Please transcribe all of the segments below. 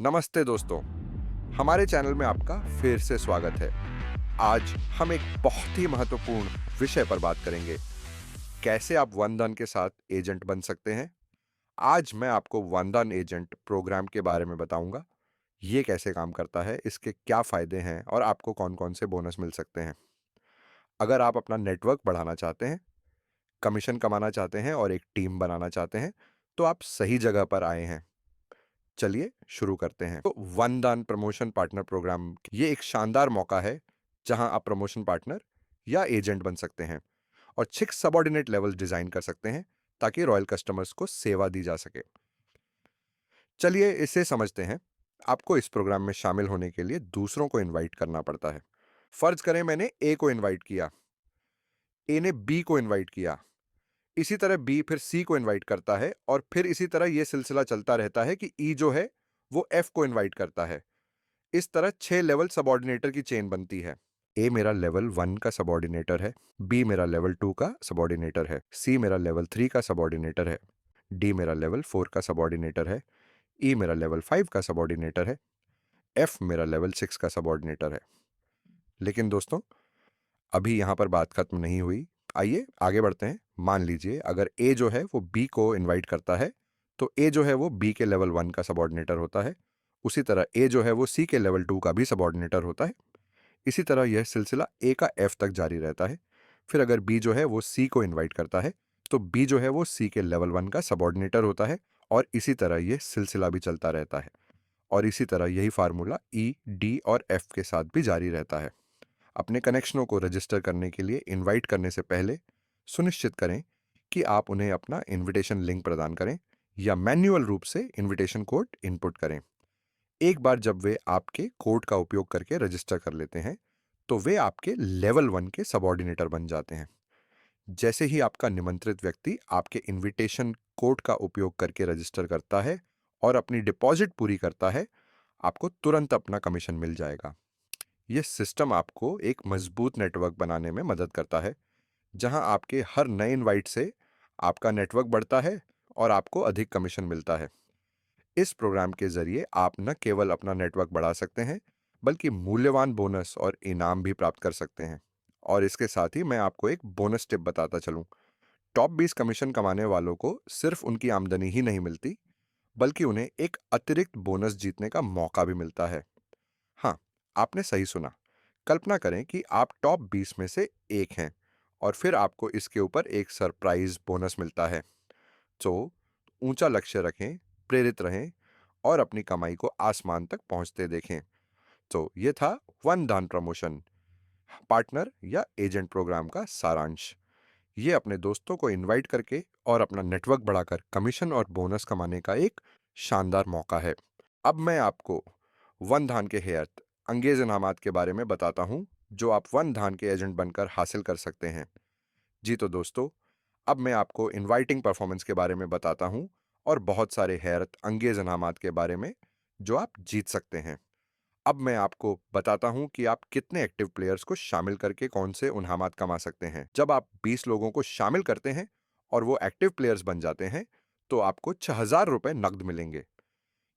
नमस्ते दोस्तों, हमारे चैनल में आपका फिर से स्वागत है। आज हम एक बहुत ही महत्वपूर्ण विषय पर बात करेंगे। कैसे आप वन धन के साथ एजेंट बन सकते हैं। आज मैं आपको वन धन एजेंट प्रोग्राम के बारे में बताऊंगा। ये कैसे काम करता है, इसके क्या फायदे हैं और आपको कौन-कौन से बोनस मिल सकते हैं। अगर आप अपना नेटवर्क बढ़ाना चाहते हैं, कमीशन कमाना चाहते हैं और एक टीम बनाना चाहते हैं, तो आप सही जगह पर आए हैं। चलिए शुरू करते हैं। तो वन दान प्रमोशन पार्टनर प्रोग्राम ये एक शानदार मौका है जहां आप प्रमोशन पार्टनर या एजेंट बन सकते हैं और 6 सबऑर्डिनेट लेवल डिजाइन कर सकते हैं ताकि रॉयल कस्टमर्स को सेवा दी जा सके। चलिए इसे समझते हैं। आपको इस प्रोग्राम में शामिल होने के लिए दूसरों को इनवाइट करना पड़ता है। फर्ज करें मैंने ए को इनवाइट किया, ए ने बी को इनवाइट किया, इसी तरह बी फिर सी को इनवाइट करता है और फिर इसी तरह यह सिलसिला चलता रहता है कि ई जो है वो एफ को इनवाइट करता है। इस तरह 6 लेवल सबऑर्डिनेटर की चेन बनती है। ए मेरा लेवल 1 का सबऑर्डिनेटर है, बी मेरा लेवल 2 का सबऑर्डिनेटर है, सी मेरा लेवल 3 का सबऑर्डिनेटर है, डी मेरा लेवल 4 का सबऑर्डिनेटर है, ई मेरा लेवल 5 का सबऑर्डिनेटर है, एफ मेरा लेवल 6 का सबऑर्डिनेटर है। लेकिन दोस्तों, अभी यहां पर बात खत्म नहीं हुई। आइए आगे बढ़ते हैं। मान लीजिए अगर ए जो है वो बी को इनवाइट करता है, तो ए जो है वो बी के लेवल 1 का सबऑर्डिनेटर होता है। उसी तरह ए जो है वो सी के लेवल 2 का भी सबऑर्डिनेटर होता है। इसी तरह यह सिलसिला ए का एफ तक जारी रहता है। फिर अगर बी जो है वो सी को इनवाइट करता है, तो बी जो है वो सी के लेवल 1 का सबऑर्डिनेटर होता है और इसी तरह यह सिलसिला भी चलता रहता है। और इसी तरह यही फार्मूला ई, डी और एफ के साथ भी जारी रहता है। अपने कनेक्शनों को रजिस्टर करने के लिए इनवाइट करने से पहले सुनिश्चित करें कि आप उन्हें अपना इनविटेशन लिंक प्रदान करें या मैन्युअल रूप से इनविटेशन कोड इनपुट करें। एक बार जब वे आपके कोड का उपयोग करके रजिस्टर कर लेते हैं, तो वे आपके लेवल 1 के सबऑर्डिनेटर बन जाते हैं। जैसे ही आपका निमंत्रित व्यक्ति आपके इनविटेशन कोड का उपयोग करके रजिस्टर करता है और अपनी डिपॉजिट पूरी करता है, आपको तुरंत अपना कमीशन मिल जाएगा। यह सिस्टम आपको एक मजबूत नेटवर्क बनाने में मदद करता है, जहां आपके हर नए इनवाइट से आपका नेटवर्क बढ़ता है और आपको अधिक कमीशन मिलता है। इस प्रोग्राम के जरिए आप न केवल अपना नेटवर्क बढ़ा सकते हैं, बल्कि मूल्यवान बोनस और इनाम भी प्राप्त कर सकते हैं। और इसके साथ ही मैं आपको एक बोनस टिप बताता चलूं। टॉप 20 कमीशन कमाने वालों को सिर्फ उनकी आमदनी ही नहीं मिलती, बल्कि उन्हें एक अतिरिक्त बोनस जीतने का मौका भी मिलता है। हाँ, आपने सही सुना। कल्पना करें कि आप टॉप 20 में से एक हैं और फिर आपको इसके ऊपर एक सरप्राइज बोनस मिलता है। तो ऊंचा लक्ष्य रखें, प्रेरित रहें और अपनी कमाई को आसमान तक पहुंचते देखें। तो ये था वन दान प्रमोशन पार्टनर या एजेंट प्रोग्राम का सारांश। ये अपने दोस्तों को इनवाइट करके और अपना नेटवर्क बढ़ाकर कमीशन और बोनस कमाने का एक शानदार मौका है। अब मैं आपको वन धान के हेयत अंगेज इनामात के बारे में बताता हूं, जो आप वन धान के एजेंट बनकर हासिल कर सकते हैं। जी तो दोस्तों, अब मैं आपको इनवाइटिंग परफॉर्मेंस के बारे में बताता हूं और बहुत सारे हैरत अंगेज इनामात के बारे में जो आप जीत सकते हैं। अब मैं आपको बताता हूं कि आप कितने एक्टिव प्लेयर्स को शामिल करके कौन से इनामात कमा सकते हैं। जब आप 20 लोगों को शामिल करते हैं और वो एक्टिव प्लेयर्स बन जाते हैं, तो आपको 6,000 रुपए नकद मिलेंगे।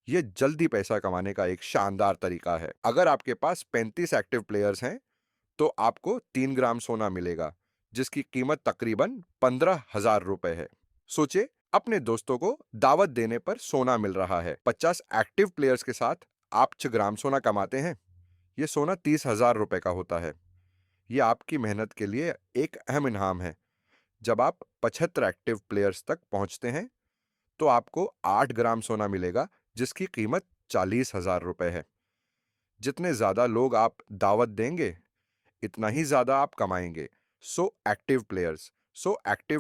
ये जल्दी पैसा कमाने का एक शानदार तरीका है। अगर आपके पास 35 एक्टिव प्लेयर्स हैं, तो आपको 3 ग्राम सोना मिलेगा, जिसकी कीमत तकरीबन 15,000 रुपए है। सोचिए, अपने दोस्तों को दावत देने पर सोना मिल रहा है। 50 एक्टिव प्लेयर्स के साथ आप 6 ग्राम सोना कमाते हैं। यह सोना 30,000 रुपए का होता है। यह आपकी मेहनत के लिए एक अहम इनाम है। जब आप 75 एक्टिव प्लेयर्स तक पहुंचते हैं, तो आपको 8 ग्राम सोना मिलेगा, जिसकी कीमत 40,000 रुपए है। जितने ज्यादा लोग आप दावत देंगे, इतना ही ज्यादा आप कमाएंगे। सो एक्टिव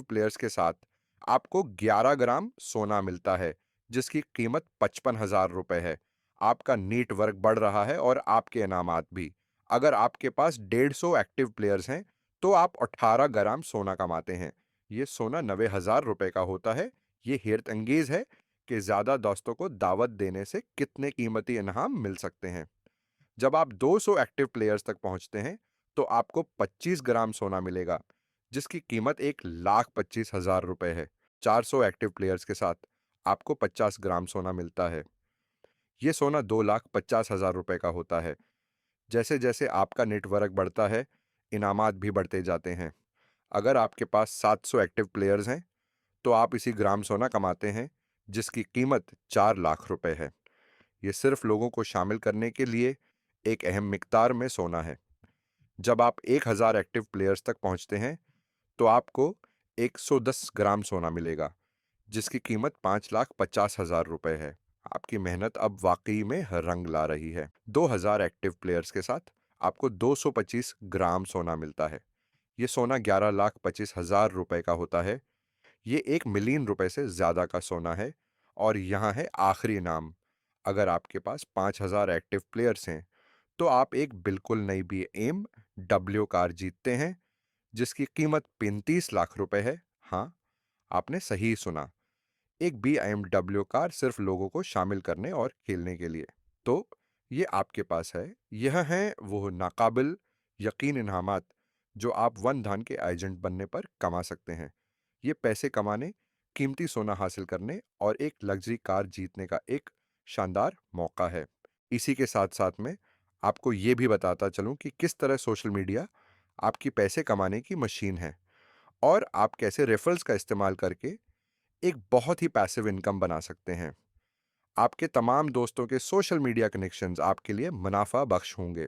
प्लेयर्स के साथ आपको 11 ग्राम सोना मिलता है, जिसकी कीमत 55,000 रुपए है। आपका नेटवर्क बढ़ रहा है और आपके इनामात भी। अगर आपके पास 150 एक्टिव प्लेयर्स हैं, तो आप 18 ग्राम सोना कमाते हैं। ये सोना 90,000 रुपए का होता है। ये हेरत अंगेज है कि ज्यादा दोस्तों को दावत देने से कितने कीमती इनाम मिल सकते हैं। जब आप 200 एक्टिव प्लेयर्स तक पहुंचते हैं, तो आपको 25 ग्राम सोना मिलेगा, जिसकी कीमत 1,25,000 रुपए है। 400 एक्टिव प्लेयर्स के साथ आपको 50 ग्राम सोना मिलता है। ये सोना 2,50,000 रुपए का होता है। जैसे जैसे आपका नेटवर्क बढ़ता है, इनामात भी बढ़ते जाते हैं। अगर आपके पास 700 एक्टिव प्लेयर्स हैं, तो आप इसी ग्राम सोना कमाते हैं, जिसकी कीमत 4 लाख रुपए है। ये सिर्फ लोगों को शामिल करने के लिए एक अहम मिकदार में सोना है। जब आप 1,000 एक्टिव प्लेयर्स तक पहुंचते हैं, तो आपको 110 ग्राम सोना मिलेगा, जिसकी कीमत 5,50,000 रुपए है। आपकी मेहनत अब वाकई में रंग ला रही है। 2,000 एक्टिव प्लेयर्स के साथ आपको 225 ग्राम सोना मिलता है। ये सोना 11,25,000 रुपए का होता है। ये 1 मिलियन रुपए से ज्यादा का सोना है। और यहाँ है आखिरी इनाम। अगर आपके पास 5,000 एक्टिव प्लेयर्स हैं, तो आप एक बिल्कुल नई BMW कार जीतते हैं, जिसकी कीमत 35 लाख रुपए है। हाँ, आपने सही सुना। एक BMW कार सिर्फ लोगों को शामिल करने और खेलने के लिए। तो ये आपके पास है। यह हैं वो नाकाबिल यकीन इनामात जो आप वन धन के एजेंट बनने पर कमा सकते हैं। ये पैसे कमाने, कीमती सोना हासिल करने और एक लग्जरी कार जीतने का एक शानदार मौका है। इसी के साथ साथ में आपको ये भी बताता चलूं कि किस तरह सोशल मीडिया आपकी पैसे कमाने की मशीन है, और आप कैसे रेफरल्स का इस्तेमाल करके एक बहुत ही पैसिव इनकम बना सकते हैं। आपके तमाम दोस्तों के सोशल मीडिया कनेक्शंस आपके लिए मुनाफा बख्श होंगे।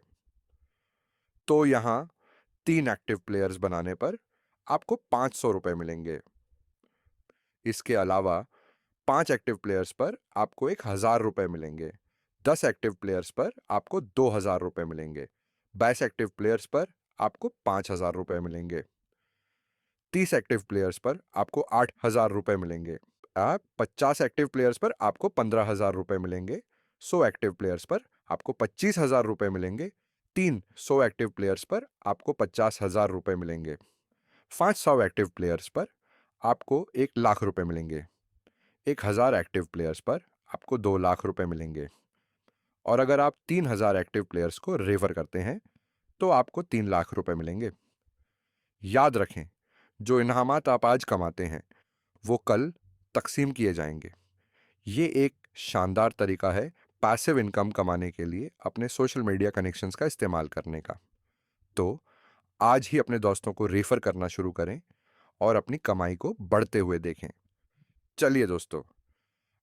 तो यहाँ 3 एक्टिव प्लेयर्स बनाने पर आपको 500 रुपए मिलेंगे। इसके अलावा 5 एक्टिव प्लेयर्स पर आपको 1,000 रुपए मिलेंगे। 10 एक्टिव प्लेयर्स पर आपको 2,000 रुपए मिलेंगे। 22 एक्टिव प्लेयर्स पर आपको 5,000 रुपए मिलेंगे। 30 एक्टिव प्लेयर्स पर आपको 8,000 रुपए मिलेंगे। आप 50 एक्टिव प्लेयर्स पर आपको 15,000 रुपए मिलेंगे। 100 एक्टिव प्लेयर्स पर आपको 25,000 रुपए मिलेंगे। 100 एक्टिव प्लेयर्स पर आपको 50,000 रुपए मिलेंगे। 500 एक्टिव प्लेयर्स पर आपको 1 लाख रुपए मिलेंगे। 1,000 एक्टिव प्लेयर्स पर आपको 2 लाख रुपए मिलेंगे। और अगर आप 3,000 एक्टिव प्लेयर्स को रेफर करते हैं, तो आपको 3 लाख रुपए मिलेंगे। याद रखें, जो इनामात आप आज कमाते हैं, वो कल तकसीम किए जाएंगे। ये एक शानदार तरीका है पैसिव इनकम कमाने के लिए अपने सोशल मीडिया कनेक्शंस का इस्तेमाल करने का। तो आज ही अपने दोस्तों को रेफर करना शुरू करें और अपनी कमाई को बढ़ते हुए देखें। चलिए दोस्तों,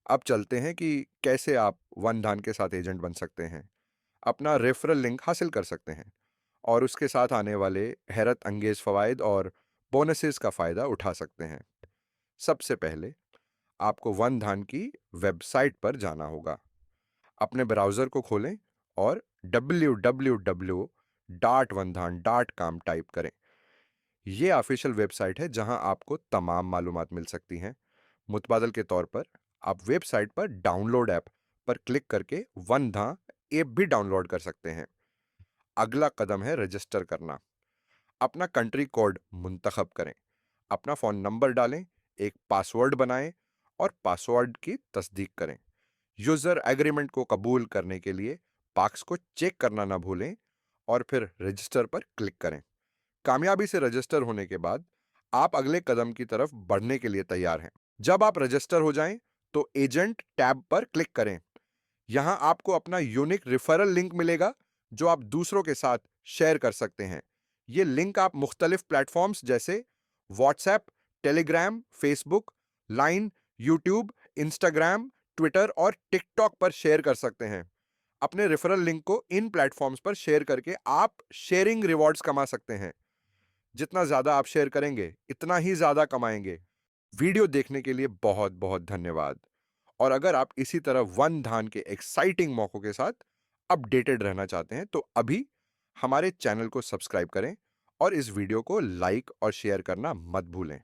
अब चलते हैं कि कैसे आप वन धन के साथ एजेंट बन सकते हैं, अपना रेफरल लिंक हासिल कर सकते हैं और उसके साथ आने वाले हैरत अंगेज फवायद और बोनसेस का फायदा उठा सकते हैं। सबसे पहले आपको वन धन की वेबसाइट पर जाना होगा। अपने ब्राउज़र को खोलें और www.vandhan.com टाइप करें। ये ऑफिशियल वेबसाइट है जहां आपको तमाम मालूमात मिल सकती हैं। मुतबादल के तौर पर आप वेबसाइट पर डाउनलोड ऐप पर क्लिक करके वन धा ऐप भी डाउनलोड कर सकते हैं। अगला कदम है रजिस्टर करना। अपना कंट्री कोड मुंतखब करें, अपना फ़ोन नंबर डालें, एक पासवर्ड बनाएं और पासवर्ड की तस्दीक करें। यूज़र एग्रीमेंट को कबूल करने के लिए बॉक्स को चेक करना ना भूलें और फिर रजिस्टर पर क्लिक करें। कामयाबी से रजिस्टर होने के बाद आप अगले कदम की तरफ बढ़ने के लिए तैयार हैं। जब आप रजिस्टर हो जाएं, तो एजेंट टैब पर क्लिक करें। यहां आपको अपना यूनिक रेफरल लिंक मिलेगा, जो आप दूसरों के साथ शेयर कर सकते हैं। ये लिंक आप मुख्तलिफ प्लेटफॉर्म्स जैसे WhatsApp, Telegram, Facebook, line, YouTube, Instagram, Twitter और टिकटॉक पर शेयर कर सकते हैं। अपने रेफरल लिंक को इन प्लेटफॉर्म्स पर शेयर करके आप शेयरिंग रिवॉर्ड्स कमा सकते हैं। जितना ज्यादा आप शेयर करेंगे, इतना ही ज्यादा कमाएंगे। वीडियो देखने के लिए बहुत बहुत धन्यवाद। और अगर आप इसी तरह वन धान के एक्साइटिंग मौकों के साथ अपडेटेड रहना चाहते हैं, तो अभी हमारे चैनल को सब्सक्राइब करें और इस वीडियो को लाइक और शेयर करना मत भूलें।